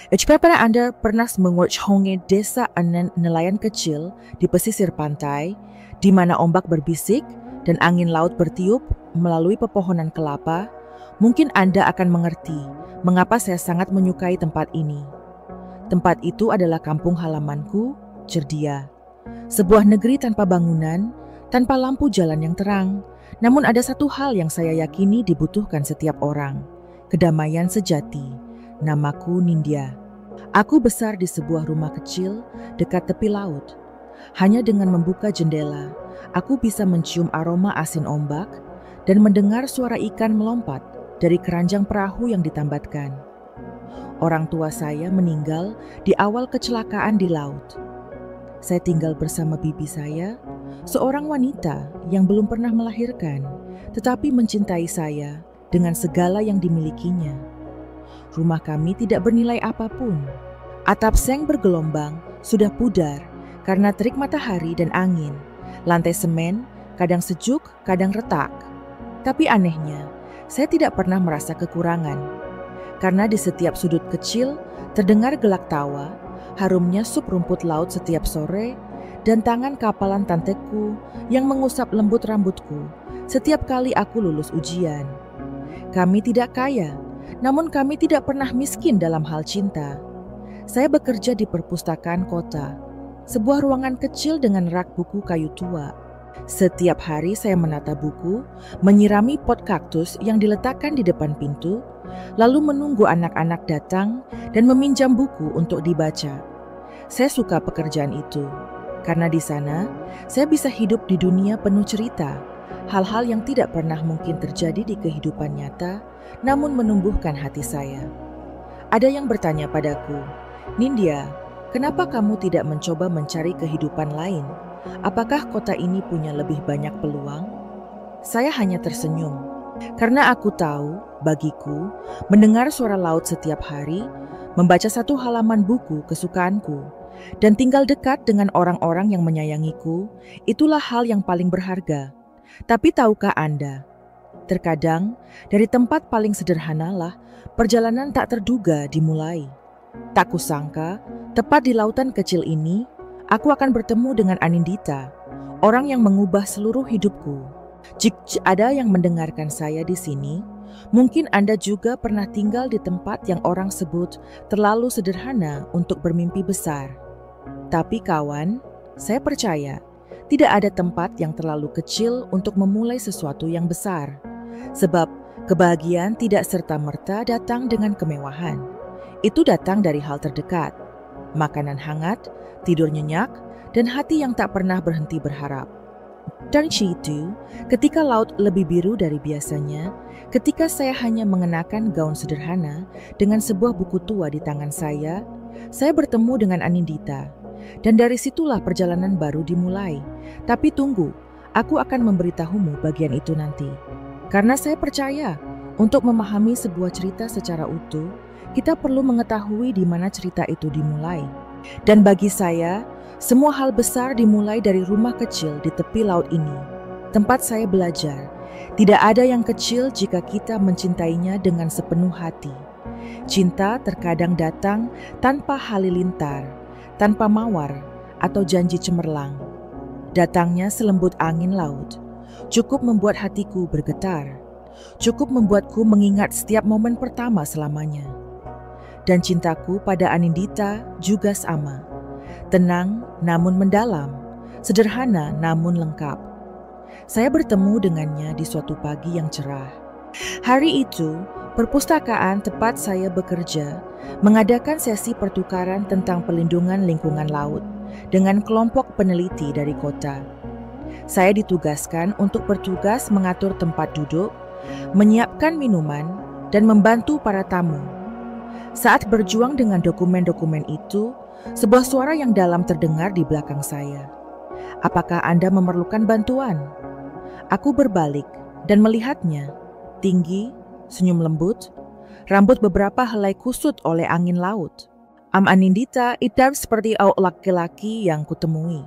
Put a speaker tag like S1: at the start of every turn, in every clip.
S1: Jika Anda pernah mengunjungi desa nelayan kecil di pesisir pantai, di mana ombak berbisik dan angin laut bertiup melalui pepohonan kelapa, mungkin Anda akan mengerti mengapa saya sangat menyukai tempat ini. Tempat itu adalah kampung halamanku, Cerdia. Sebuah negeri tanpa bangunan, tanpa lampu jalan yang terang. Namun ada satu hal yang saya yakini dibutuhkan setiap orang, kedamaian sejati. Namaku Nindya. Aku besar di sebuah rumah kecil dekat tepi laut. Hanya dengan membuka jendela, aku bisa mencium aroma asin ombak dan mendengar suara ikan melompat dari keranjang perahu yang ditambatkan. Orang tua saya meninggal di awal kecelakaan di laut. Saya tinggal bersama bibi saya, seorang wanita yang belum pernah melahirkan, tetapi mencintai saya dengan segala yang dimilikinya. Rumah kami tidak bernilai apapun. Atap seng bergelombang sudah pudar karena terik matahari dan angin. Lantai semen kadang sejuk, kadang retak. Tapi anehnya, saya tidak pernah merasa kekurangan. Karena di setiap sudut kecil terdengar gelak tawa, harumnya sup rumput laut setiap sore, dan tangan kapalan tanteku yang mengusap lembut rambutku setiap kali aku lulus ujian. Kami tidak kaya, namun kami tidak pernah miskin dalam hal cinta. Saya bekerja di perpustakaan kota, sebuah ruangan kecil dengan rak buku kayu tua. Setiap hari saya menata buku, menyirami pot kaktus yang diletakkan di depan pintu, lalu menunggu anak-anak datang dan meminjam buku untuk dibaca. Saya suka pekerjaan itu, karena di sana saya bisa hidup di dunia penuh cerita, hal-hal yang tidak pernah mungkin terjadi di kehidupan nyata, namun menumbuhkan hati saya. Ada yang bertanya padaku, Nindya, kenapa kamu tidak mencoba mencari kehidupan lain? Apakah kota ini punya lebih banyak peluang? Saya hanya tersenyum, karena aku tahu, bagiku, mendengar suara laut setiap hari, membaca satu halaman buku kesukaanku, dan tinggal dekat dengan orang-orang yang menyayangiku, itulah hal yang paling berharga. Tapi tahukah Anda, terkadang dari tempat paling sederhanalah perjalanan tak terduga dimulai. Tak kusangka, tepat di lautan kecil ini, aku akan bertemu dengan Anindita, orang yang mengubah seluruh hidupku. Jika ada yang mendengarkan saya di sini, mungkin Anda juga pernah tinggal di tempat yang orang sebut terlalu sederhana untuk bermimpi besar. Tapi kawan, saya percaya tidak ada tempat yang terlalu kecil untuk memulai sesuatu yang besar. Sebab kebahagiaan tidak serta-merta datang dengan kemewahan. Itu datang dari hal terdekat, makanan hangat, tidur nyenyak, dan hati yang tak pernah berhenti berharap. Dan itu, ketika laut lebih biru dari biasanya, ketika saya hanya mengenakan gaun sederhana dengan sebuah buku tua di tangan saya bertemu dengan Anindita. Dan dari situlah perjalanan baru dimulai. Tapi tunggu, aku akan memberitahumu bagian itu nanti. Karena saya percaya, untuk memahami sebuah cerita secara utuh, kita perlu mengetahui di mana cerita itu dimulai. Dan bagi saya, semua hal besar dimulai dari rumah kecil di tepi laut ini. Tempat saya belajar, tidak ada yang kecil jika kita mencintainya dengan sepenuh hati. Cinta terkadang datang tanpa halilintar, tanpa mawar atau janji cemerlang. Datangnya selembut angin laut, cukup membuat hatiku bergetar, cukup membuatku mengingat setiap momen pertama selamanya. Dan cintaku pada Anindita juga sama, tenang namun mendalam, sederhana namun lengkap. Saya bertemu dengannya di suatu pagi yang cerah. Hari itu, perpustakaan tempat saya bekerja mengadakan sesi pertukaran tentang pelindungan lingkungan laut dengan kelompok peneliti dari kota. Saya ditugaskan untuk bertugas mengatur tempat duduk, menyiapkan minuman, dan membantu para tamu. Saat berjuang dengan dokumen-dokumen itu, sebuah suara yang dalam terdengar di belakang saya. Apakah Anda memerlukan bantuan? Aku berbalik dan melihatnya, tinggi, senyum lembut, rambut beberapa helai kusut oleh angin laut. Anindita hitam seperti laki-laki yang kutemui.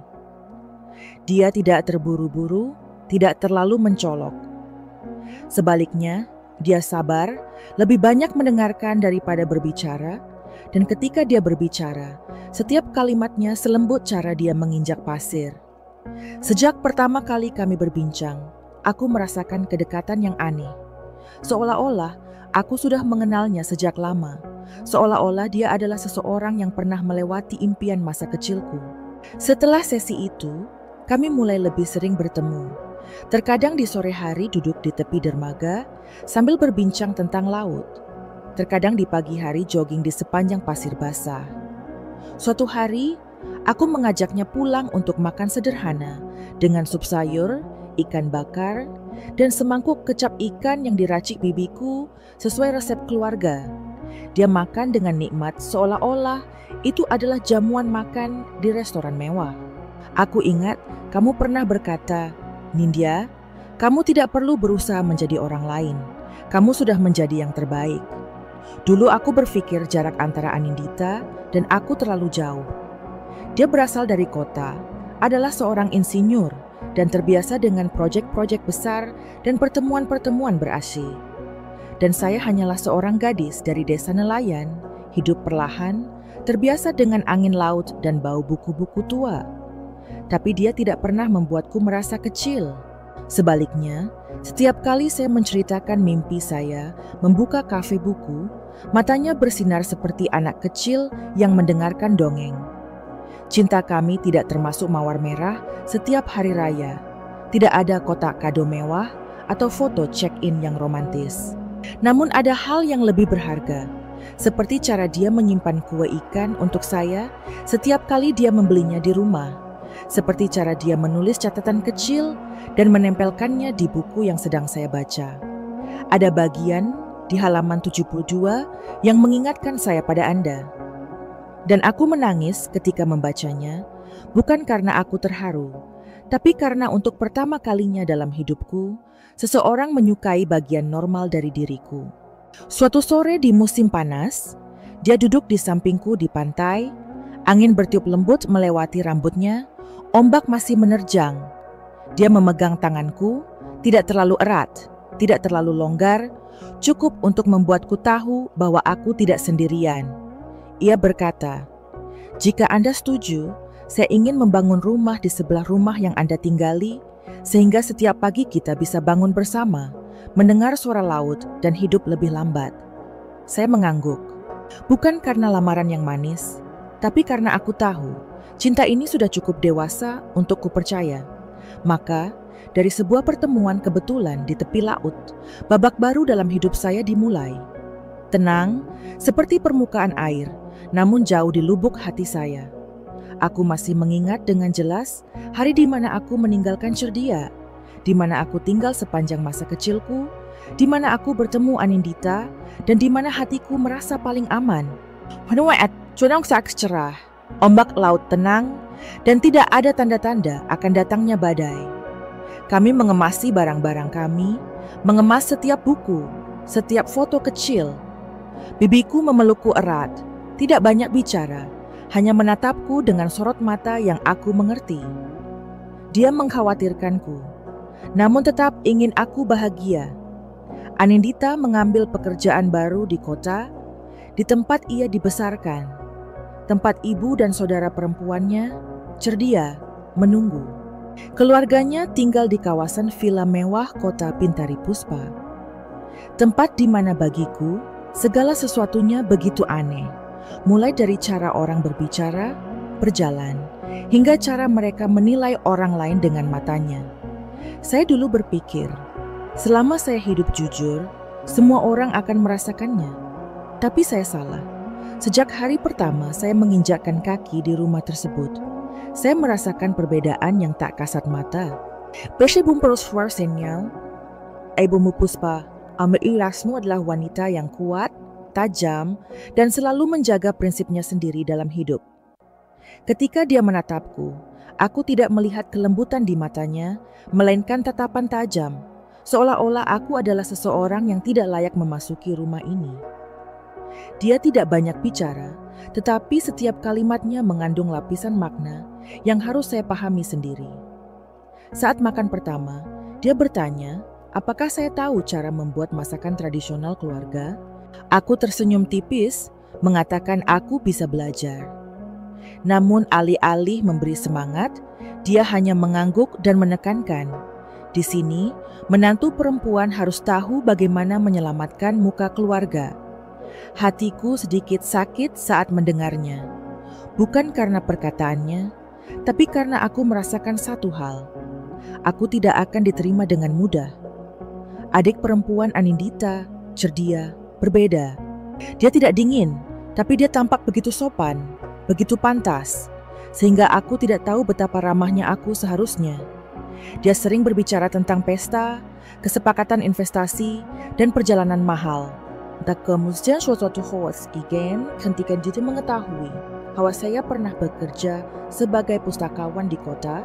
S1: Dia tidak terburu-buru, tidak terlalu mencolok. Sebaliknya, dia sabar, lebih banyak mendengarkan daripada berbicara, Dan ketika dia berbicara, setiap kalimatnya selembut cara dia menginjak pasir. Sejak pertama kali kami berbincang, aku merasakan kedekatan yang aneh. Seolah-olah aku sudah mengenalnya sejak lama. Seolah-olah dia adalah seseorang yang pernah melewati impian masa kecilku. Setelah sesi itu, kami mulai lebih sering bertemu. Terkadang di sore hari duduk di tepi dermaga sambil berbincang tentang laut. Terkadang di pagi hari jogging di sepanjang pasir basah. Suatu hari, aku mengajaknya pulang untuk makan sederhana dengan sup sayur, ikan bakar, dan semangkuk kecap ikan yang diracik bibiku sesuai resep keluarga. Dia makan dengan nikmat seolah-olah itu adalah jamuan makan di restoran mewah. Aku ingat kamu pernah berkata, "Nindya, kamu tidak perlu berusaha menjadi orang lain. Kamu sudah menjadi yang terbaik." Dulu aku berpikir jarak antara Anindita dan aku terlalu jauh. Dia berasal dari kota, adalah seorang insinyur, dan terbiasa dengan proyek-proyek besar dan pertemuan-pertemuan berasi. Dan saya hanyalah seorang gadis dari desa nelayan, hidup perlahan, terbiasa dengan angin laut dan bau buku-buku tua. Tapi dia tidak pernah membuatku merasa kecil. Sebaliknya, setiap kali saya menceritakan mimpi saya membuka kafe buku, matanya bersinar seperti anak kecil yang mendengarkan dongeng. Cinta kami tidak termasuk mawar merah setiap hari raya. Tidak ada kotak kado mewah atau foto check-in yang romantis. Namun ada hal yang lebih berharga, seperti cara dia menyimpan kue ikan untuk saya setiap kali dia membelinya di rumah. Seperti cara dia menulis catatan kecil dan menempelkannya di buku yang sedang saya baca. Ada bagian di halaman 72 yang mengingatkan saya pada Anda. Dan aku menangis ketika membacanya, bukan karena aku terharu, tapi karena untuk pertama kalinya dalam hidupku, seseorang menyukai bagian normal dari diriku. Suatu sore di musim panas, dia duduk di sampingku di pantai, angin bertiup lembut melewati rambutnya, ombak masih menerjang. Dia memegang tanganku, tidak terlalu erat, tidak terlalu longgar, cukup untuk membuatku tahu bahwa aku tidak sendirian. Ia berkata, "Jika Anda setuju, saya ingin membangun rumah di sebelah rumah yang Anda tinggali, sehingga setiap pagi kita bisa bangun bersama, mendengar suara laut dan hidup lebih lambat." Saya mengangguk. Bukan karena lamaran yang manis, tapi karena aku tahu cinta ini sudah cukup dewasa untuk kupercaya. Maka, dari sebuah pertemuan kebetulan di tepi laut, babak baru dalam hidup saya dimulai. Tenang, seperti permukaan air, namun jauh di lubuk hati saya. Aku masih mengingat dengan jelas hari di mana aku meninggalkan Cerdia, di mana aku tinggal sepanjang masa kecilku, di mana aku bertemu Anindita, dan di mana hatiku merasa paling aman. Cuaca cerah, ombak laut tenang, dan tidak ada tanda-tanda akan datangnya badai. Kami mengemasi barang-barang kami, mengemas setiap buku, setiap foto kecil. Bibiku memelukku erat, tidak banyak bicara, hanya menatapku dengan sorot mata yang aku mengerti. Dia mengkhawatirkanku, namun tetap ingin aku bahagia. Anindita mengambil pekerjaan baru di kota, di tempat ia dibesarkan. Tempat ibu dan saudara perempuannya, Cerdia, menunggu. Keluarganya tinggal di kawasan villa mewah kota Pintari Puspa. Tempat di mana bagiku, segala sesuatunya begitu aneh. Mulai dari cara orang berbicara, berjalan, hingga cara mereka menilai orang lain dengan matanya. Saya dulu berpikir, selama saya hidup jujur, semua orang akan merasakannya. Tapi saya salah. Sejak hari pertama saya menginjakkan kaki di rumah tersebut, saya merasakan perbedaan yang tak kasat mata. Ibu Puspa, Irasmu adalah wanita yang kuat, tajam, dan selalu menjaga prinsipnya sendiri dalam hidup. Ketika dia menatapku, aku tidak melihat kelembutan di matanya, melainkan tatapan tajam, seolah-olah aku adalah seseorang yang tidak layak memasuki rumah ini. Dia tidak banyak bicara, tetapi setiap kalimatnya mengandung lapisan makna yang harus saya pahami sendiri. Saat makan pertama, dia bertanya, apakah saya tahu cara membuat masakan tradisional keluarga? Aku tersenyum tipis, mengatakan aku bisa belajar. Namun alih-alih memberi semangat, dia hanya mengangguk dan menekankan, di sini menantu perempuan harus tahu bagaimana menyelamatkan muka keluarga. Hatiku sedikit sakit saat mendengarnya, bukan karena perkataannya, tapi karena aku merasakan satu hal. Aku tidak akan diterima dengan mudah. Adik perempuan Anindita, cerdia, berbeda. Dia tidak dingin, tapi dia tampak begitu sopan, begitu pantas, sehingga aku tidak tahu betapa ramahnya aku seharusnya. Dia sering berbicara tentang pesta, kesepakatan investasi, dan perjalanan mahal. Kemudian suatu ketika dia mengetahui bahwa saya pernah bekerja sebagai pustakawan di kota,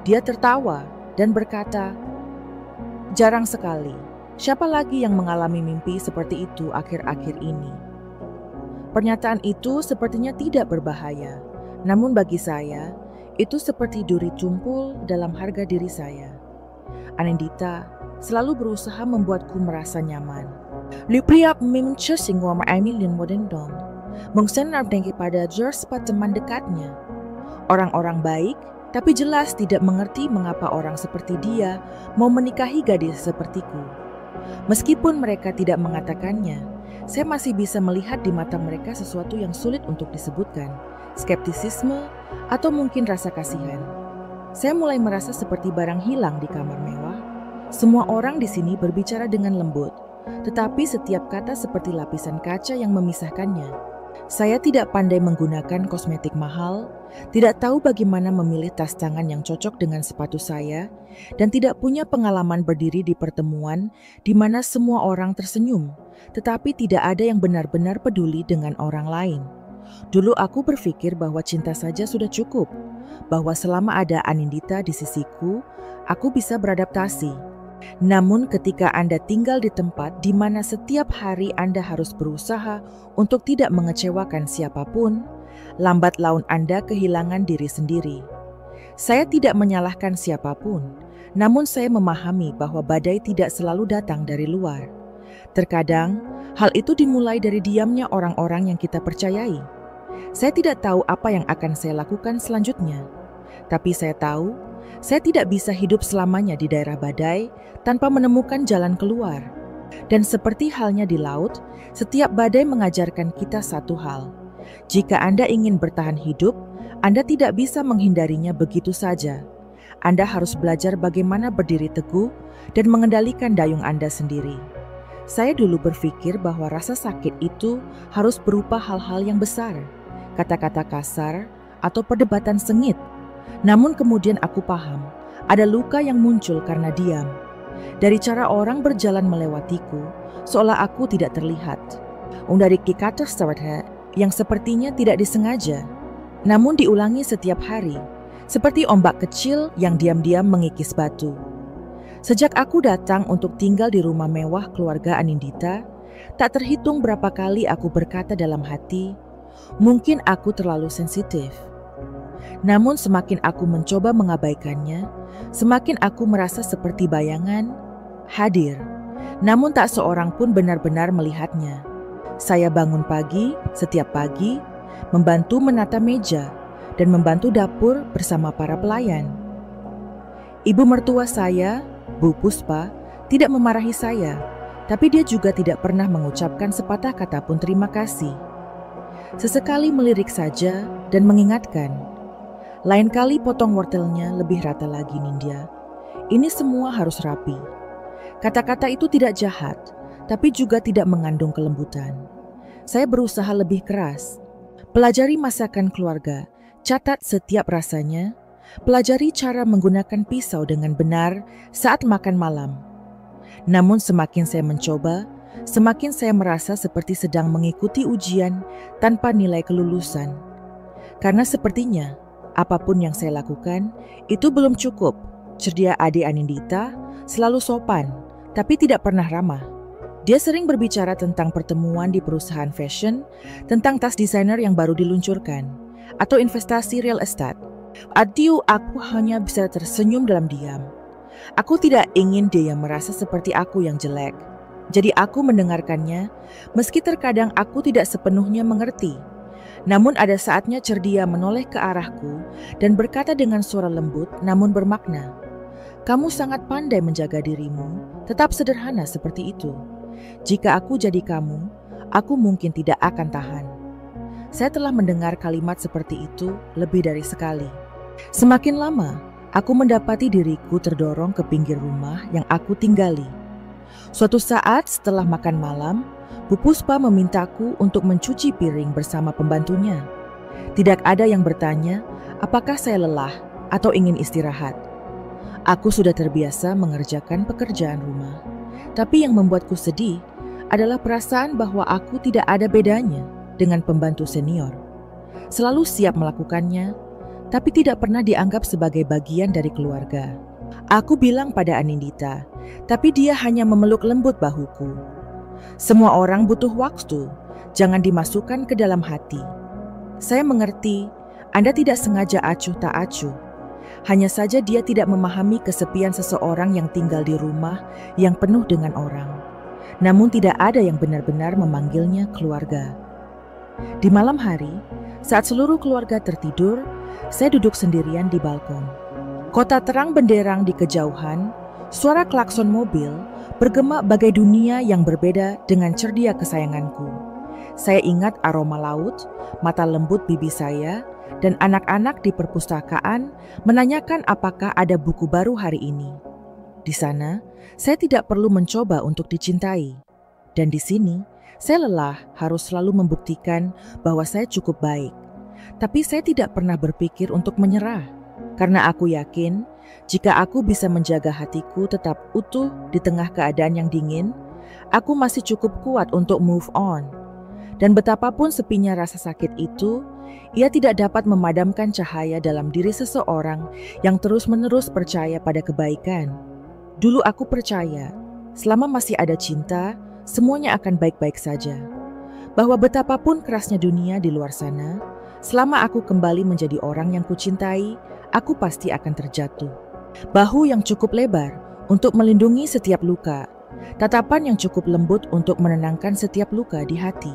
S1: dia tertawa dan berkata, "Jarang sekali, siapa lagi yang mengalami mimpi seperti itu akhir-akhir ini?" Pernyataan itu sepertinya tidak berbahaya, namun bagi saya, itu seperti duri tumpul dalam harga diri saya. Anindita selalu berusaha membuatku merasa nyaman. Lipriap memcusing wama Emilian Modendom, mengsenar dengki pada George teman dekatnya. Orang-orang baik, tapi jelas tidak mengerti mengapa orang seperti dia mau menikahi gadis sepertiku. Meskipun mereka tidak mengatakannya, saya masih bisa melihat di mata mereka sesuatu yang sulit untuk disebutkan, skeptisisme atau mungkin rasa kasihan. Saya mulai merasa seperti barang hilang di kamar mewah. Semua orang di sini berbicara dengan lembut, tetapi setiap kata seperti lapisan kaca yang memisahkannya. Saya tidak pandai menggunakan kosmetik mahal, tidak tahu bagaimana memilih tas tangan yang cocok dengan sepatu saya, dan tidak punya pengalaman berdiri di pertemuan di mana semua orang tersenyum, tetapi tidak ada yang benar-benar peduli dengan orang lain. Dulu aku berpikir bahwa cinta saja sudah cukup, bahwa selama ada Anindita di sisiku, aku bisa beradaptasi. Namun ketika Anda tinggal di tempat di mana setiap hari Anda harus berusaha untuk tidak mengecewakan siapapun, lambat laun Anda kehilangan diri sendiri. Saya tidak menyalahkan siapapun, namun saya memahami bahwa badai tidak selalu datang dari luar. Terkadang, hal itu dimulai dari diamnya orang-orang yang kita percayai. Saya tidak tahu apa yang akan saya lakukan selanjutnya, tapi saya tahu saya tidak bisa hidup selamanya di daerah badai tanpa menemukan jalan keluar. Dan seperti halnya di laut, setiap badai mengajarkan kita satu hal. Jika Anda ingin bertahan hidup, Anda tidak bisa menghindarinya begitu saja. Anda harus belajar bagaimana berdiri teguh dan mengendalikan dayung Anda sendiri. Saya dulu berpikir bahwa rasa sakit itu harus berupa hal-hal yang besar, kata-kata kasar, atau perdebatan sengit. Namun kemudian aku paham, ada luka yang muncul karena diam. Dari cara orang berjalan melewatiku, seolah aku tidak terlihat. Dari kata yang sepertinya tidak disengaja, namun diulangi setiap hari, seperti ombak kecil yang diam-diam mengikis batu. Sejak aku datang untuk tinggal di rumah mewah keluarga Anindita, tak terhitung berapa kali aku berkata dalam hati, mungkin aku terlalu sensitif. Namun semakin aku mencoba mengabaikannya, semakin aku merasa seperti bayangan hadir, namun tak seorang pun benar-benar melihatnya. Saya bangun pagi, setiap pagi, membantu menata meja dan membantu dapur bersama para pelayan. Ibu mertua saya, Bu Puspa, tidak memarahi saya, tapi dia juga tidak pernah mengucapkan sepatah kata pun terima kasih. Sesekali melirik saja dan mengingatkan, lain kali potong wortelnya lebih rata lagi, Nindya. Ini semua harus rapi. Kata-kata itu tidak jahat, tapi juga tidak mengandung kelembutan. Saya berusaha lebih keras. Pelajari masakan keluarga, catat setiap rasanya, pelajari cara menggunakan pisau dengan benar saat makan malam. Namun semakin saya mencoba, semakin saya merasa seperti sedang mengikuti ujian tanpa nilai kelulusan. Karena sepertinya, apapun yang saya lakukan, itu belum cukup. Cerdia adik Anindita selalu sopan, tapi tidak pernah ramah. Dia sering berbicara tentang pertemuan di perusahaan fashion, tentang tas desainer yang baru diluncurkan, atau investasi real estate. Aku hanya bisa tersenyum dalam diam. Aku tidak ingin dia merasa seperti aku yang jelek. Jadi aku mendengarkannya, meski terkadang aku tidak sepenuhnya mengerti. Namun ada saatnya cerdia menoleh ke arahku dan berkata dengan suara lembut namun bermakna, "Kamu sangat pandai menjaga dirimu, tetap sederhana seperti itu. Jika aku jadi kamu, aku mungkin tidak akan tahan." Saya telah mendengar kalimat seperti itu lebih dari sekali. Semakin lama, aku mendapati diriku terdorong ke pinggir rumah yang aku tinggali. Suatu saat setelah makan malam, Bu Puspa memintaku untuk mencuci piring bersama pembantunya. Tidak ada yang bertanya apakah saya lelah atau ingin istirahat. Aku sudah terbiasa mengerjakan pekerjaan rumah. Tapi yang membuatku sedih adalah perasaan bahwa aku tidak ada bedanya dengan pembantu senior. Selalu siap melakukannya, tapi tidak pernah dianggap sebagai bagian dari keluarga. Aku bilang pada Anindita, tapi dia hanya memeluk lembut bahuku. Semua orang butuh waktu, jangan dimasukkan ke dalam hati. Saya mengerti, Anda tidak sengaja acuh tak acuh. Hanya saja dia tidak memahami kesepian seseorang yang tinggal di rumah yang penuh dengan orang. Namun tidak ada yang benar-benar memanggilnya keluarga. Di malam hari, saat seluruh keluarga tertidur, saya duduk sendirian di balkon. Kota terang benderang di kejauhan, suara klakson mobil bergema bagai dunia yang berbeda dengan cerdia kesayanganku. Saya ingat aroma laut, mata lembut bibi saya, dan anak-anak di perpustakaan menanyakan apakah ada buku baru hari ini. Di sana, saya tidak perlu mencoba untuk dicintai. Dan di sini, saya lelah harus selalu membuktikan bahwa saya cukup baik. Tapi saya tidak pernah berpikir untuk menyerah. Karena aku yakin, jika aku bisa menjaga hatiku tetap utuh di tengah keadaan yang dingin, aku masih cukup kuat untuk move on. Dan betapapun sepinya rasa sakit itu, ia tidak dapat memadamkan cahaya dalam diri seseorang yang terus-menerus percaya pada kebaikan. Dulu aku percaya, selama masih ada cinta, semuanya akan baik-baik saja. Bahwa betapapun kerasnya dunia di luar sana, selama aku kembali menjadi orang yang kucintai, aku pasti akan terjatuh. Bahu yang cukup lebar untuk melindungi setiap luka, tatapan yang cukup lembut untuk menenangkan setiap luka di hati.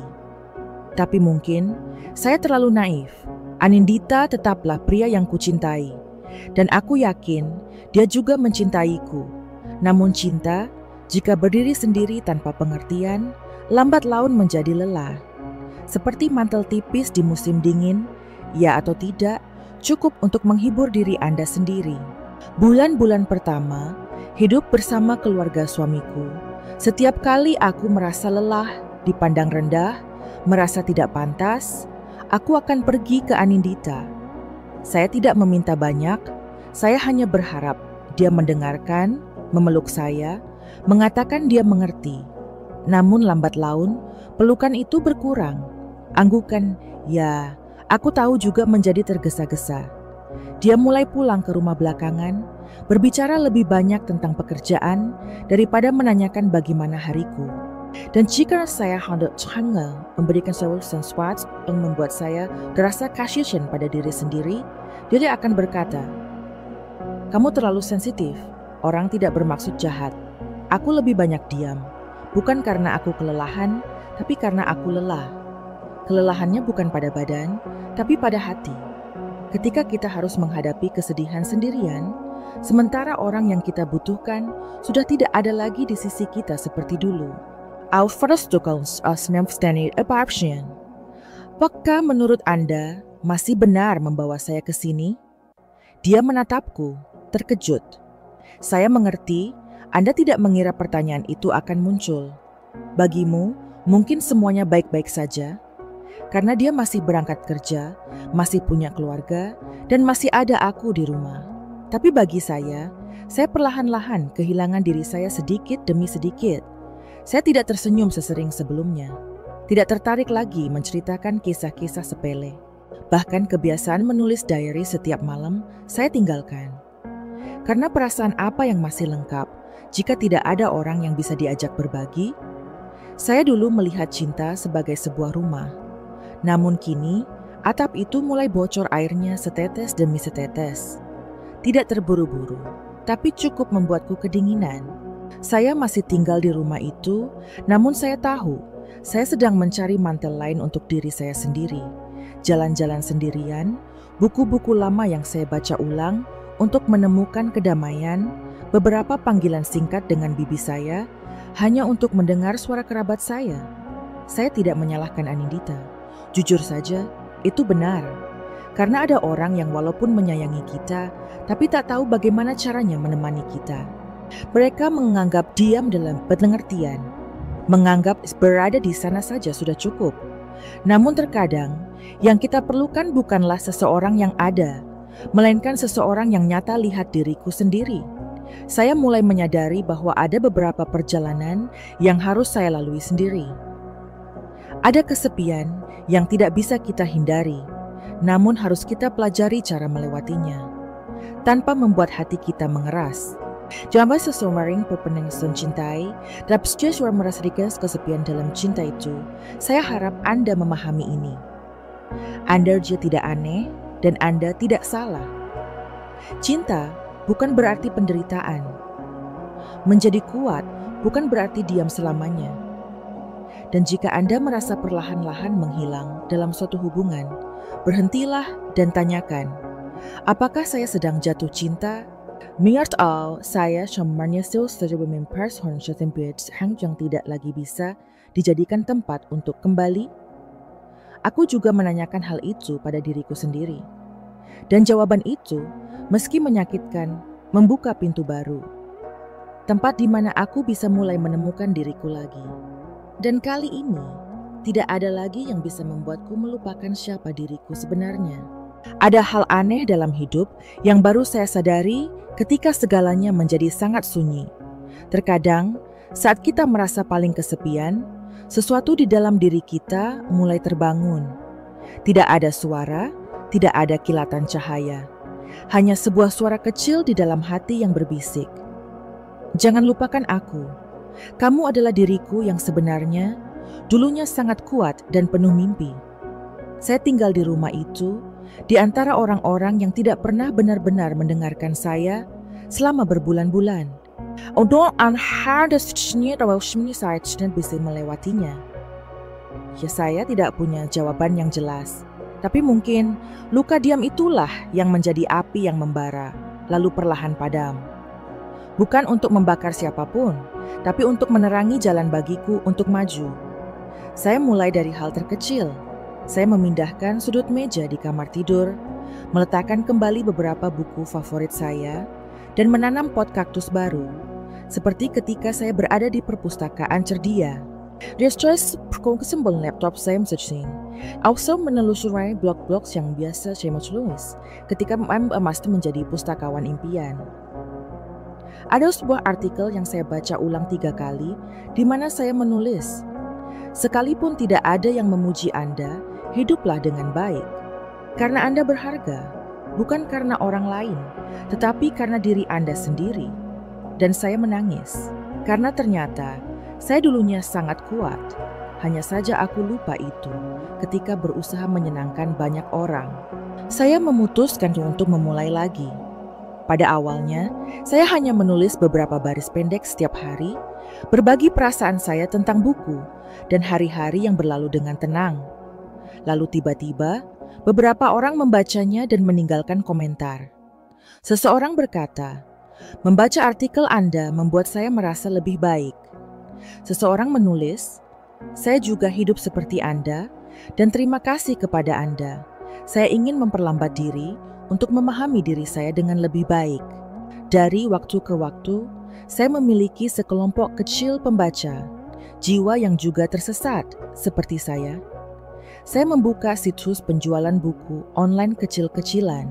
S1: Tapi mungkin saya terlalu naif. Anindita tetaplah pria yang kucintai, dan aku yakin dia juga mencintaiku. Namun cinta, jika berdiri sendiri tanpa pengertian, lambat laun menjadi lelah. Seperti mantel tipis di musim dingin, ya atau tidak, cukup untuk menghibur diri Anda sendiri. Bulan-bulan pertama, hidup bersama keluarga suamiku, setiap kali aku merasa lelah, dipandang rendah, merasa tidak pantas, aku akan pergi ke Anindita. Saya tidak meminta banyak, saya hanya berharap dia mendengarkan, memeluk saya, mengatakan dia mengerti. Namun lambat laun, pelukan itu berkurang. Anggukan, ya, aku tahu juga menjadi tergesa-gesa. Dia mulai pulang ke rumah belakangan, berbicara lebih banyak tentang pekerjaan daripada menanyakan bagaimana hariku. Dan jika saya hendak memberikan sesuatu yang membuat saya terasa kasihan pada diri sendiri, dia akan berkata, "Kamu terlalu sensitif, orang tidak bermaksud jahat." Aku lebih banyak diam, bukan karena aku kelelahan, tapi karena aku lelah. Kelelahannya bukan pada badan, tapi pada hati. Ketika kita harus menghadapi kesedihan sendirian, sementara orang yang kita butuhkan sudah tidak ada lagi di sisi kita seperti dulu. Apakah menurut Anda masih benar membawa saya ke sini? Dia menatapku, terkejut. Saya mengerti, Anda tidak mengira pertanyaan itu akan muncul. Bagimu, mungkin semuanya baik-baik saja. Karena dia masih berangkat kerja, masih punya keluarga, dan masih ada aku di rumah. Tapi bagi saya perlahan-lahan kehilangan diri saya sedikit demi sedikit. Saya tidak tersenyum sesering sebelumnya, tidak tertarik lagi menceritakan kisah-kisah sepele. Bahkan kebiasaan menulis diary setiap malam saya tinggalkan. Karena perasaan apa yang masih lengkap jika tidak ada orang yang bisa diajak berbagi? Saya dulu melihat cinta sebagai sebuah rumah. Namun kini, atap itu mulai bocor airnya setetes demi setetes. Tidak terburu-buru, tapi cukup membuatku kedinginan. Saya masih tinggal di rumah itu, namun saya tahu saya sedang mencari mantel lain untuk diri saya sendiri. Jalan-jalan sendirian, buku-buku lama yang saya baca ulang untuk menemukan kedamaian, beberapa panggilan singkat dengan bibi saya, hanya untuk mendengar suara kerabat saya. Saya tidak menyalahkan Anindita. Jujur saja, itu benar. Karena ada orang yang walaupun menyayangi kita, tapi tak tahu bagaimana caranya menemani kita. Mereka menganggap diam dalam pengertian, menganggap berada di sana saja sudah cukup. Namun terkadang, yang kita perlukan bukanlah seseorang yang ada, melainkan seseorang yang nyata lihat diriku sendiri. Saya mulai menyadari bahwa ada beberapa perjalanan yang harus saya lalui sendiri. Ada kesepian yang tidak bisa kita hindari, namun harus kita pelajari cara melewatinya, tanpa membuat hati kita mengeras. Jangan seseorang berpenang cintai, dalam situasi merasakan kesepian dalam cinta itu, saya harap Anda memahami ini. Anda juga tidak aneh dan Anda tidak salah. Cinta bukan berarti penderitaan. Menjadi kuat bukan berarti diam selamanya. Dan jika Anda merasa perlahan-lahan menghilang dalam suatu hubungan, berhentilah dan tanyakan, apakah saya sedang jatuh cinta? Menurut saya sebenarnya sesuatu person yang tidak lagi bisa dijadikan tempat untuk kembali. Aku juga menanyakan hal itu pada diriku sendiri. Dan jawaban itu, meski menyakitkan, membuka pintu baru. Tempat di mana aku bisa mulai menemukan diriku lagi. Dan kali ini, tidak ada lagi yang bisa membuatku melupakan siapa diriku sebenarnya. Ada hal aneh dalam hidup yang baru saya sadari ketika segalanya menjadi sangat sunyi. Terkadang, saat kita merasa paling kesepian, sesuatu di dalam diri kita mulai terbangun. Tidak ada suara, tidak ada kilatan cahaya. Hanya sebuah suara kecil di dalam hati yang berbisik. Jangan lupakan aku. Kamu adalah diriku yang sebenarnya, dulunya sangat kuat dan penuh mimpi. Saya tinggal di rumah itu, di antara orang-orang yang tidak pernah benar-benar mendengarkan saya selama berbulan-bulan. Untuk saya bisa melewatinya. Ya, saya tidak punya jawaban yang jelas. Tapi mungkin luka diam itulah yang menjadi api yang membara, lalu perlahan padam. Bukan untuk membakar siapapun, tapi untuk menerangi jalan bagiku untuk maju. Saya mulai dari hal terkecil. Saya memindahkan sudut meja di kamar tidur, meletakkan kembali beberapa buku favorit saya, dan menanam pot kaktus baru, seperti ketika saya berada di perpustakaan Cerdia. Dia stress kesembel laptop saya searching. Also menelusuri blog-blog yang biasa saya menulis ketika masih menjadi pustakawan impian. Ada sebuah artikel yang saya baca ulang 3 kali, di mana saya menulis, sekalipun tidak ada yang memuji Anda, hiduplah dengan baik. Karena Anda berharga, bukan karena orang lain, tetapi karena diri Anda sendiri. Dan saya menangis, karena ternyata saya dulunya sangat kuat. Hanya saja aku lupa itu ketika berusaha menyenangkan banyak orang. Saya memutuskan untuk memulai lagi. Pada awalnya, saya hanya menulis beberapa baris pendek setiap hari, berbagi perasaan saya tentang buku, dan hari-hari yang berlalu dengan tenang. Lalu tiba-tiba, beberapa orang membacanya dan meninggalkan komentar. Seseorang berkata, membaca artikel Anda membuat saya merasa lebih baik. Seseorang menulis, saya juga hidup seperti Anda, dan terima kasih kepada Anda. Saya ingin memperlambat diri untuk memahami diri saya dengan lebih baik. Dari waktu ke waktu, saya memiliki sekelompok kecil pembaca, jiwa yang juga tersesat seperti saya. Saya membuka situs penjualan buku online kecil-kecilan.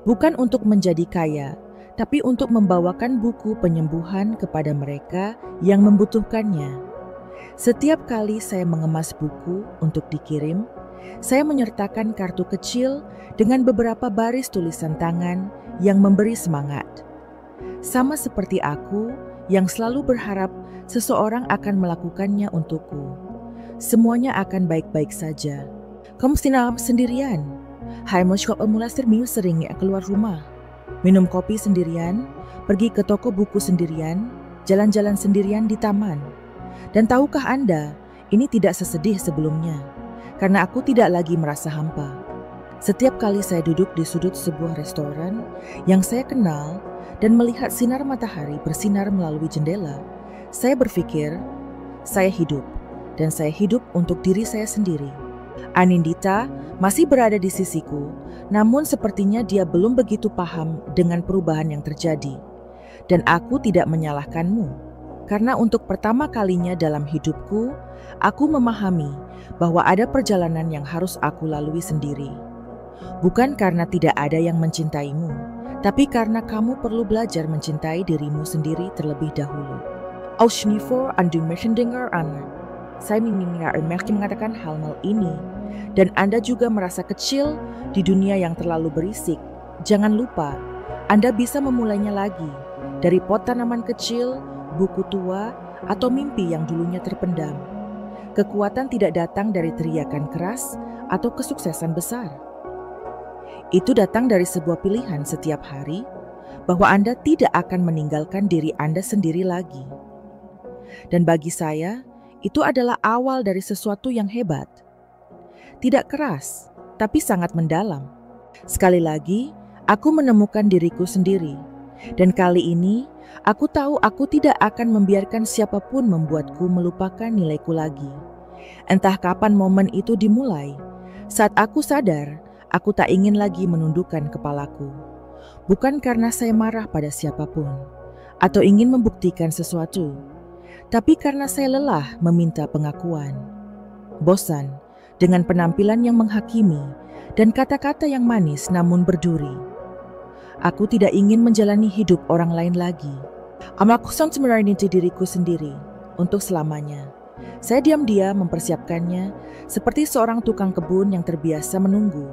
S1: Bukan untuk menjadi kaya, tapi untuk membawakan buku penyembuhan kepada mereka yang membutuhkannya. Setiap kali saya mengemas buku untuk dikirim, saya menyertakan kartu kecil dengan beberapa baris tulisan tangan yang memberi semangat. Sama seperti aku yang selalu berharap seseorang akan melakukannya untukku. Semuanya akan baik-baik saja. Kamu sendirian. Hai, mau mulai sering keluar rumah. Minum kopi sendirian, pergi ke toko buku sendirian, jalan-jalan sendirian di taman. Dan tahukah Anda, ini tidak sesedih sebelumnya, karena aku tidak lagi merasa hampa. Setiap kali saya duduk di sudut sebuah restoran yang saya kenal dan melihat sinar matahari bersinar melalui jendela, saya berpikir, saya hidup, dan saya hidup untuk diri saya sendiri. Anindita masih berada di sisiku, namun sepertinya dia belum begitu paham dengan perubahan yang terjadi. Dan aku tidak menyalahkanmu, karena untuk pertama kalinya dalam hidupku, aku memahami bahwa ada perjalanan yang harus aku lalui sendiri. Bukan karena tidak ada yang mencintaimu, tapi karena kamu perlu belajar mencintai dirimu sendiri terlebih dahulu. Als je voor aan de messendinger aan, saya mendengar Merky mengatakan hal-hal ini, dan Anda juga merasa kecil di dunia yang terlalu berisik. Jangan lupa, Anda bisa memulainya lagi dari pot tanaman kecil, buku tua, atau mimpi yang dulunya terpendam. Kekuatan tidak datang dari teriakan keras atau kesuksesan besar. Itu datang dari sebuah pilihan setiap hari bahwa Anda tidak akan meninggalkan diri Anda sendiri lagi. Dan bagi saya, itu adalah awal dari sesuatu yang hebat. Tidak keras, tapi sangat mendalam. Sekali lagi, aku menemukan diriku sendiri. Dan kali ini, aku tahu aku tidak akan membiarkan siapapun membuatku melupakan nilaiku lagi. Entah kapan momen itu dimulai, saat aku sadar, aku tak ingin lagi menundukkan kepalaku. Bukan karena saya marah pada siapapun, atau ingin membuktikan sesuatu, tapi karena saya lelah meminta pengakuan. Bosan dengan penampilan yang menghakimi dan kata-kata yang manis namun berduri. Aku tidak ingin menjalani hidup orang lain lagi. Aku sangat merenungi diriku sendiri untuk selamanya. Saya diam-diam mempersiapkannya seperti seorang tukang kebun yang terbiasa menunggu.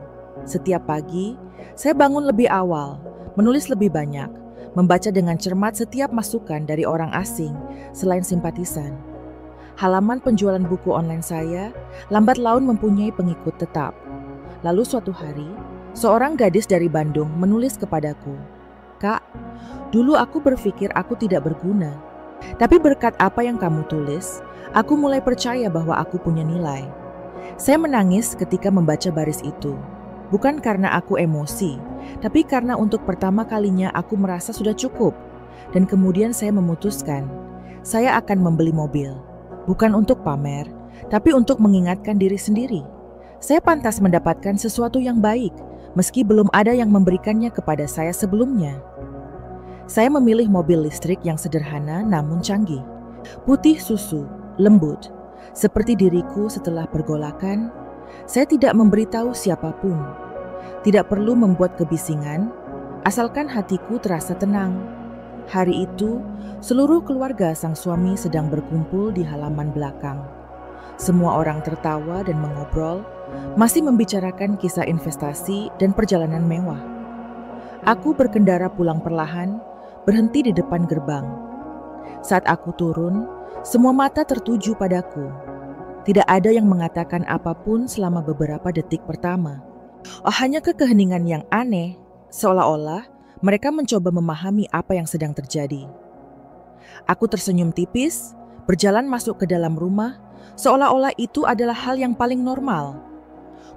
S1: Setiap pagi, saya bangun lebih awal, menulis lebih banyak, membaca dengan cermat setiap masukan dari orang asing selain simpatisan. Halaman penjualan buku online saya lambat laun mempunyai pengikut tetap. Lalu suatu hari, seorang gadis dari Bandung menulis kepadaku, "Kak, dulu aku berpikir aku tidak berguna. Tapi berkat apa yang kamu tulis, aku mulai percaya bahwa aku punya nilai." Saya menangis ketika membaca baris itu. Bukan karena aku emosi, tapi karena untuk pertama kalinya aku merasa sudah cukup. Dan kemudian saya memutuskan, saya akan membeli mobil. Bukan untuk pamer, tapi untuk mengingatkan diri sendiri. Saya pantas mendapatkan sesuatu yang baik, meski belum ada yang memberikannya kepada saya sebelumnya. Saya memilih mobil listrik yang sederhana namun canggih. Putih susu, lembut, seperti diriku setelah pergolakan. Saya tidak memberitahu siapapun, tidak perlu membuat kebisingan, asalkan hatiku terasa tenang. Hari itu, seluruh keluarga sang suami sedang berkumpul di halaman belakang. Semua orang tertawa dan mengobrol, masih membicarakan kisah investasi dan perjalanan mewah. Aku berkendara pulang perlahan, berhenti di depan gerbang. Saat aku turun, semua mata tertuju padaku. Tidak ada yang mengatakan apapun selama beberapa detik pertama. Hanya keheningan yang aneh, seolah-olah mereka mencoba memahami apa yang sedang terjadi. Aku tersenyum tipis, berjalan masuk ke dalam rumah, seolah-olah itu adalah hal yang paling normal.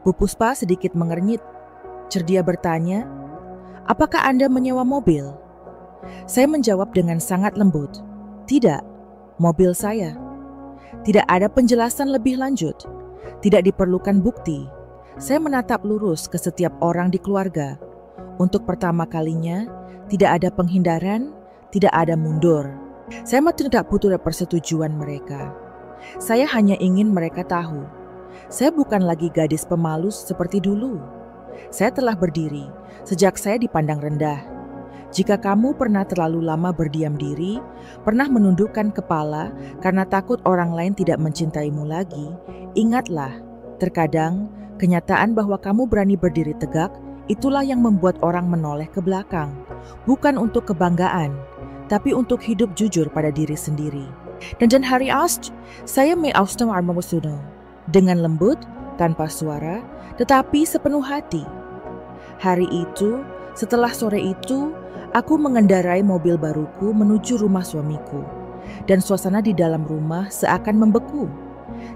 S1: Bu Puspa sedikit mengernyit. Cerdia bertanya, "Apakah Anda menyewa mobil?" Saya menjawab dengan sangat lembut, "Tidak, mobil saya." Tidak ada penjelasan lebih lanjut. Tidak diperlukan bukti. Saya menatap lurus ke setiap orang di keluarga. Untuk pertama kalinya, tidak ada penghindaran, tidak ada mundur. Saya tidak butuh persetujuan mereka. Saya hanya ingin mereka tahu. Saya bukan lagi gadis pemalu seperti dulu. Saya telah berdiri sejak saya dipandang rendah. Jika kamu pernah terlalu lama berdiam diri, pernah menundukkan kepala karena takut orang lain tidak mencintaimu lagi, ingatlah, terkadang kenyataan bahwa kamu berani berdiri tegak, itulah yang membuat orang menoleh ke belakang. Bukan untuk kebanggaan, tapi untuk hidup jujur pada diri sendiri. Dan hari Ast, saya mengaustam armamusuno dengan lembut, tanpa suara, tetapi sepenuh hati. Hari itu, setelah sore itu, aku mengendarai mobil baruku menuju rumah suamiku. dan suasana di dalam rumah seakan membeku.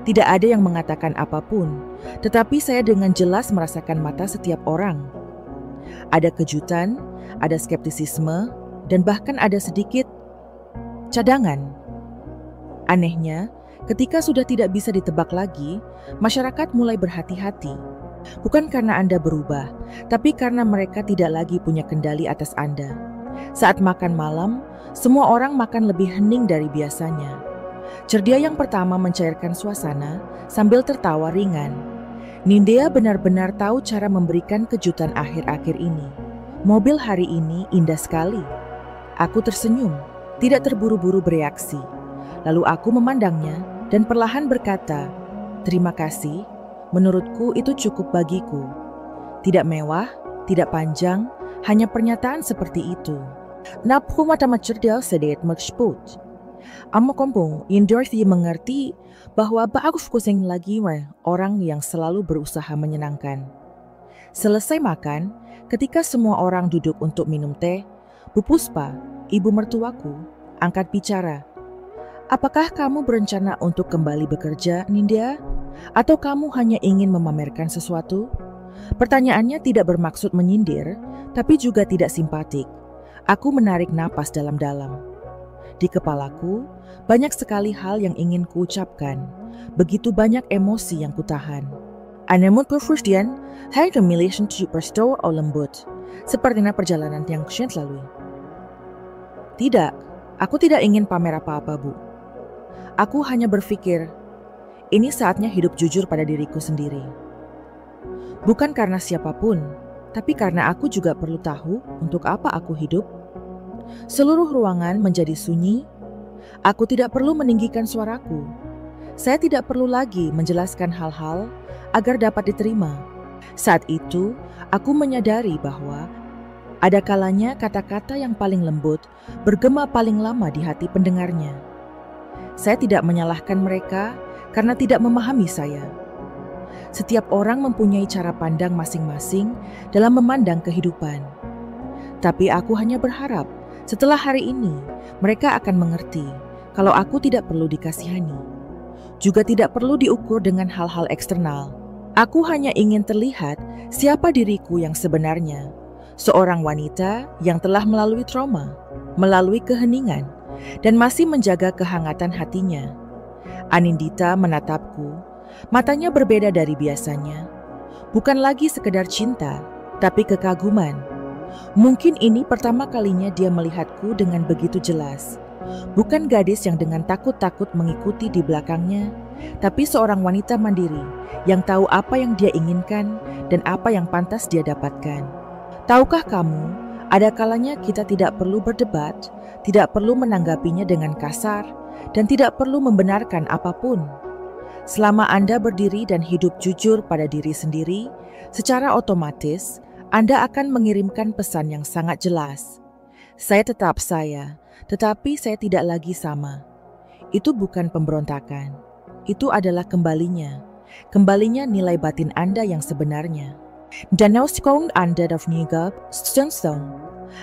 S1: Tidak ada yang mengatakan apapun, tetapi saya dengan jelas merasakan mata setiap orang. Ada kejutan, ada skeptisisme, dan bahkan ada sedikit cadangan. Anehnya, ketika sudah tidak bisa ditebak lagi, masyarakat mulai berhati-hati. Bukan karena Anda berubah, tapi karena mereka tidak lagi punya kendali atas Anda. Saat makan malam, semua orang makan lebih hening dari biasanya. Cerdia yang pertama mencairkan suasana sambil tertawa ringan. Nindya benar-benar tahu cara memberikan kejutan akhir-akhir ini. Mobil hari ini indah sekali. Aku tersenyum, tidak terburu-buru bereaksi. Lalu aku memandangnya dan perlahan berkata, "Terima kasih, menurutku itu cukup bagiku." Tidak mewah, tidak panjang, hanya pernyataan seperti itu. Napku mata cerdas sedikit meresput. Amma kompong, Dorothy mengerti bahwa bagus kucing lagi orang yang selalu berusaha menyenangkan. Selesai makan, ketika semua orang duduk untuk minum teh, Bu Puspa, ibu mertuaku, angkat bicara. "Apakah kamu berencana untuk kembali bekerja, Nindya? Atau kamu hanya ingin memamerkan sesuatu?" Pertanyaannya tidak bermaksud menyindir, tapi juga tidak simpatik. Aku menarik napas dalam-dalam. Di kepalaku, banyak sekali hal yang ingin kuucapkan. Begitu banyak emosi yang kutahan. Anemut perfustian, hai remilation to superstore o lembut. Sepertinya perjalanan yang saya lalui. Tidak, aku tidak ingin pamer apa-apa, Bu. Aku hanya berpikir, ini saatnya hidup jujur pada diriku sendiri. Bukan karena siapapun, tapi karena aku juga perlu tahu untuk apa aku hidup. Seluruh ruangan menjadi sunyi. Aku tidak perlu meninggikan suaraku. Saya tidak perlu lagi menjelaskan hal-hal agar dapat diterima. Saat itu, aku menyadari bahwa ada kalanya kata-kata yang paling lembut bergema paling lama di hati pendengarnya. Saya tidak menyalahkan mereka karena tidak memahami saya. Setiap orang mempunyai cara pandang masing-masing dalam memandang kehidupan. Tapi aku hanya berharap setelah hari ini, mereka akan mengerti kalau aku tidak perlu dikasihani. Juga tidak perlu diukur dengan hal-hal eksternal. Aku hanya ingin terlihat siapa diriku yang sebenarnya. Seorang wanita yang telah melalui trauma, melalui keheningan, dan masih menjaga kehangatan hatinya. Anindita menatapku, matanya berbeda dari biasanya. Bukan lagi sekedar cinta, tapi kekaguman. Mungkin ini pertama kalinya dia melihatku dengan begitu jelas. Bukan gadis yang dengan takut-takut mengikuti di belakangnya, tapi seorang wanita mandiri yang tahu apa yang dia inginkan dan apa yang pantas dia dapatkan. Tahukah kamu, ada kalanya kita tidak perlu berdebat, tidak perlu menanggapinya dengan kasar, dan tidak perlu membenarkan apapun. Selama Anda berdiri dan hidup jujur pada diri sendiri, secara otomatis Anda akan mengirimkan pesan yang sangat jelas. Saya tetap saya, tetapi saya tidak lagi sama. Itu bukan pemberontakan. Itu adalah kembalinya. Kembalinya nilai batin Anda yang sebenarnya. Dan nauskong Anda dafniga stensong.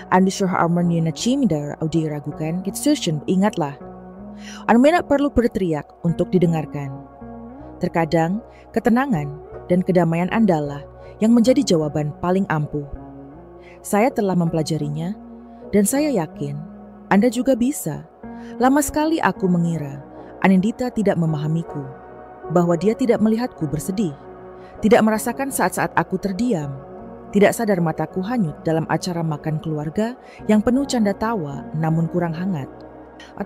S1: Anda syurha armanya na chimidar au diragukan kitsusyon, ingatlah. Anda perlu berteriak untuk didengarkan. Terkadang, ketenangan dan kedamaian Anda yang menjadi jawaban paling ampuh. Saya telah mempelajarinya, dan saya yakin Anda juga bisa. Lama sekali aku mengira Anindita tidak memahamiku, bahwa dia tidak melihatku bersedih, tidak merasakan saat-saat aku terdiam, tidak sadar mataku hanyut dalam acara makan keluarga yang penuh canda tawa namun kurang hangat.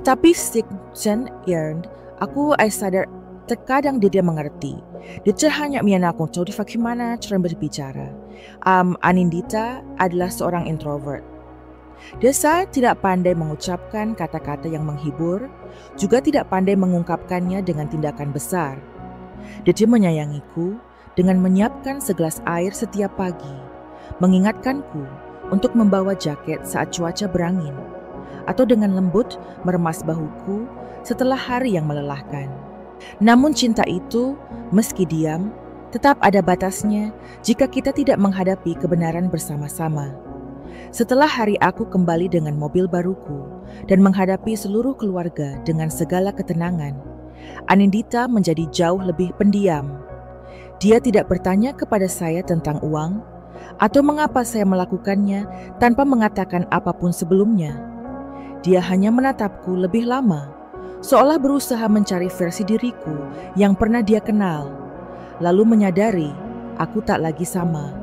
S1: Tapi Siksen Earned, aku sadar terkadang dia mengerti. Dia hanya aku tahu bagaimana cara berbicara. Anindita adalah seorang introvert. Dia tidak pandai mengucapkan kata-kata yang menghibur, juga tidak pandai mengungkapkannya dengan tindakan besar. Dia menyayangiku dengan menyiapkan segelas air setiap pagi, mengingatkanku untuk membawa jaket saat cuaca berangin, atau dengan lembut meremas bahuku setelah hari yang melelahkan. Namun cinta itu, meski diam, tetap ada batasnya jika kita tidak menghadapi kebenaran bersama-sama. Setelah hari aku kembali dengan mobil baruku dan menghadapi seluruh keluarga dengan segala ketenangan, Anindita menjadi jauh lebih pendiam. Dia tidak bertanya kepada saya tentang uang atau mengapa saya melakukannya tanpa mengatakan apapun sebelumnya. Dia hanya menatapku lebih lama, seolah berusaha mencari versi diriku yang pernah dia kenal, lalu menyadari aku tak lagi sama.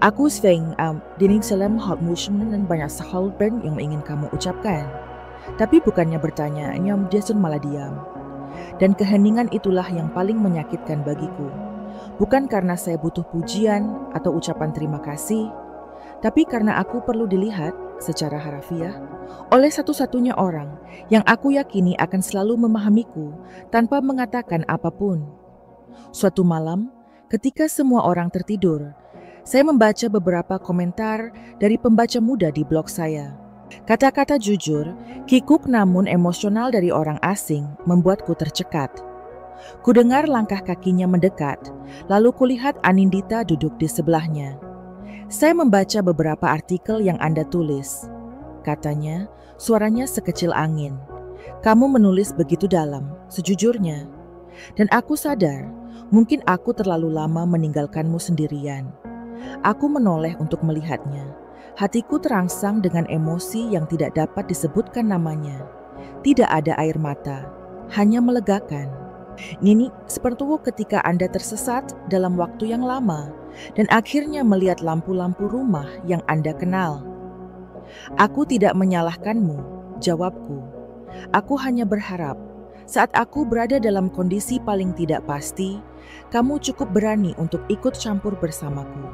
S1: Aku sering dining salam hot motion dan banyak hal yang ingin kamu ucapkan. Tapi bukannya bertanya, Jason malah diam. Dan keheningan itulah yang paling menyakitkan bagiku. Bukan karena saya butuh pujian atau ucapan terima kasih, tapi karena aku perlu dilihat secara harafiah oleh satu-satunya orang yang aku yakini akan selalu memahamiku tanpa mengatakan apapun. Suatu malam, ketika semua orang tertidur, saya membaca beberapa komentar dari pembaca muda di blog saya. Kata-kata jujur, kikuk namun emosional dari orang asing membuatku tercekat. Kudengar langkah kakinya mendekat, lalu kulihat Anindita duduk di sebelahnya. Saya membaca beberapa artikel yang Anda tulis. Katanya, suaranya sekecil angin. Kamu menulis begitu dalam, sejujurnya. Dan aku sadar, mungkin aku terlalu lama meninggalkanmu sendirian. Aku menoleh untuk melihatnya. Hatiku terangsang dengan emosi yang tidak dapat disebutkan namanya. Tidak ada air mata, hanya melegakan. Nini, seperti ketika Anda tersesat dalam waktu yang lama dan akhirnya melihat lampu-lampu rumah yang Anda kenal. Aku tidak menyalahkanmu, jawabku. Aku hanya berharap saat aku berada dalam kondisi paling tidak pasti, kamu cukup berani untuk ikut campur bersamaku,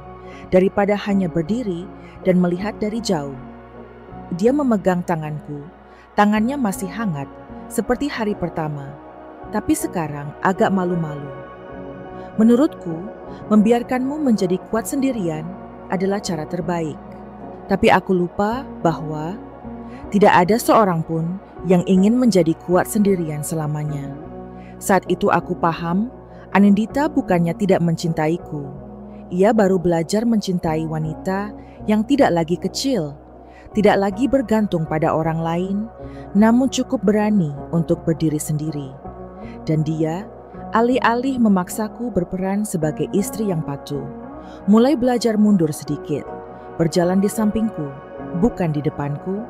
S1: daripada hanya berdiri dan melihat dari jauh. Dia memegang tanganku, tangannya masih hangat seperti hari pertama, tapi sekarang agak malu-malu. Menurutku, membiarkanmu menjadi kuat sendirian adalah cara terbaik. Tapi aku lupa bahwa tidak ada seorang pun yang ingin menjadi kuat sendirian selamanya. Saat itu aku paham, Anindita bukannya tidak mencintaiku. Ia baru belajar mencintai wanita yang tidak lagi kecil, tidak lagi bergantung pada orang lain, namun cukup berani untuk berdiri sendiri. Dan dia, alih-alih memaksaku berperan sebagai istri yang patuh, mulai belajar mundur sedikit, berjalan di sampingku, bukan di depanku.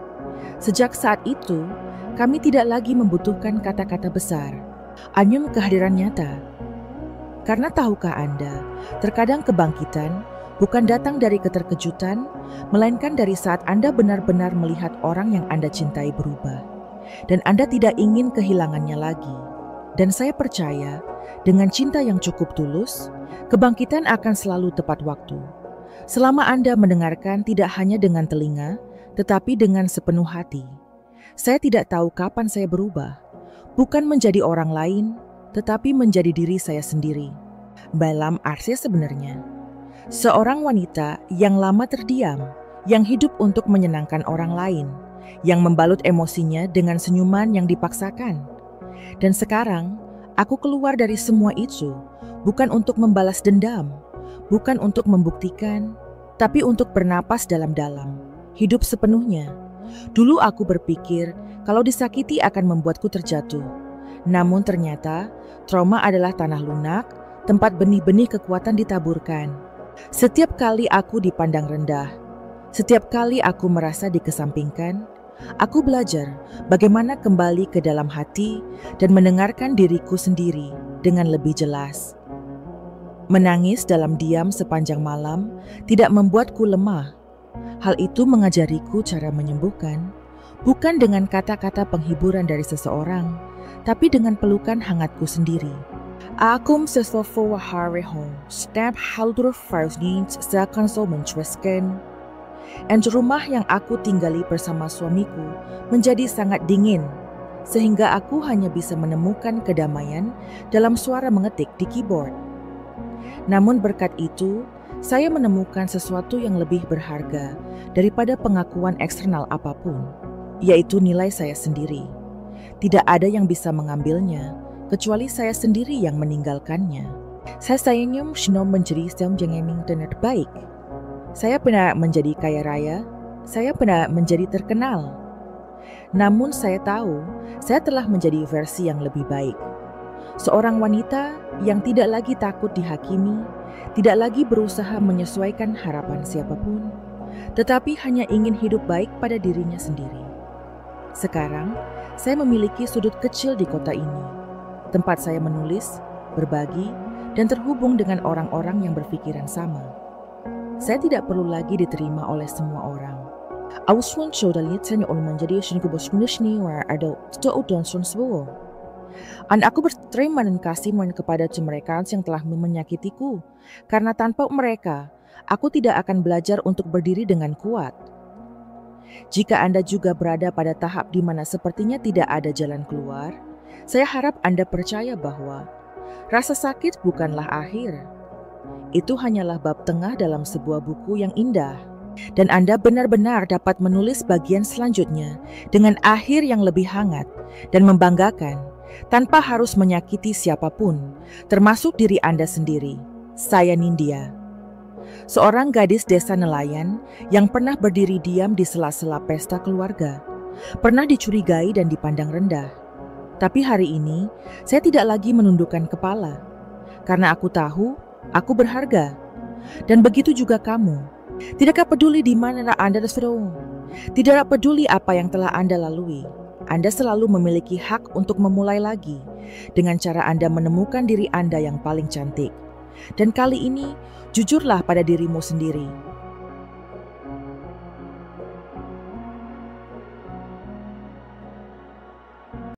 S1: Sejak saat itu, kami tidak lagi membutuhkan kata-kata besar, hanya kehadiran nyata. Karena tahukah Anda, terkadang kebangkitan bukan datang dari keterkejutan, melainkan dari saat Anda benar-benar melihat orang yang Anda cintai berubah, dan Anda tidak ingin kehilangannya lagi. Dan saya percaya, dengan cinta yang cukup tulus, kebangkitan akan selalu tepat waktu. Selama Anda mendengarkan tidak hanya dengan telinga, tetapi dengan sepenuh hati. Saya tidak tahu kapan saya berubah, bukan menjadi orang lain, tetapi menjadi diri saya sendiri. Dalam arti sebenarnya, seorang wanita yang lama terdiam, yang hidup untuk menyenangkan orang lain, yang membalut emosinya dengan senyuman yang dipaksakan. Dan sekarang, aku keluar dari semua itu, bukan untuk membalas dendam, bukan untuk membuktikan, tapi untuk bernapas dalam-dalam, hidup sepenuhnya. Dulu aku berpikir kalau disakiti akan membuatku terjatuh. Namun ternyata, trauma adalah tanah lunak, tempat benih-benih kekuatan ditaburkan. Setiap kali aku dipandang rendah, setiap kali aku merasa dikesampingkan, aku belajar bagaimana kembali ke dalam hati dan mendengarkan diriku sendiri dengan lebih jelas. Menangis dalam diam sepanjang malam tidak membuatku lemah. Hal itu mengajariku cara menyembuhkan, bukan dengan kata-kata penghiburan dari seseorang, tapi dengan pelukan hangatku sendiri. Aku sesuatu hari home, setiap hal terfirst seakan so mencuaskan. Dan rumah yang aku tinggali bersama suamiku menjadi sangat dingin, sehingga aku hanya bisa menemukan kedamaian dalam suara mengetik di keyboard. Namun berkat itu, saya menemukan sesuatu yang lebih berharga daripada pengakuan eksternal apapun, yaitu nilai saya sendiri. Tidak ada yang bisa mengambilnya, kecuali saya sendiri yang meninggalkannya. Saya sayangnya menjadi seorang yang terbaik. Saya pernah menjadi kaya raya, Saya pernah menjadi terkenal. Namun saya tahu, saya telah menjadi versi yang lebih baik. Seorang wanita yang tidak lagi takut dihakimi, tidak lagi berusaha menyesuaikan harapan siapapun, tetapi hanya ingin hidup baik pada dirinya sendiri. Sekarang, saya memiliki sudut kecil di kota ini, tempat saya menulis, berbagi, dan terhubung dengan orang-orang yang berpikiran sama. Saya tidak perlu lagi diterima oleh semua orang. Auswan Chodalitanya menjadi Shinkuboshkunishni war ada Udon Sonswo. Dan aku berterima dan kasih kepada mereka yang telah menyakitiku, karena tanpa mereka, aku tidak akan belajar untuk berdiri dengan kuat. Jika Anda juga berada pada tahap di mana sepertinya tidak ada jalan keluar, saya harap Anda percaya bahwa rasa sakit bukanlah akhir. Itu hanyalah bab tengah dalam sebuah buku yang indah, dan Anda benar-benar dapat menulis bagian selanjutnya dengan akhir yang lebih hangat dan membanggakan, tanpa harus menyakiti siapapun, termasuk diri Anda sendiri. Saya Nindya, seorang gadis desa nelayan yang pernah berdiri diam di sela-sela pesta keluarga, pernah dicurigai dan dipandang rendah. Tapi hari ini, saya tidak lagi menundukkan kepala, karena aku tahu aku berharga. Dan begitu juga kamu. Tidakkah peduli di mana Anda berada? Tidak peduli apa yang telah Anda lalui. Anda selalu memiliki hak untuk memulai lagi dengan cara Anda menemukan diri Anda yang paling cantik. Dan kali ini, jujurlah pada dirimu sendiri.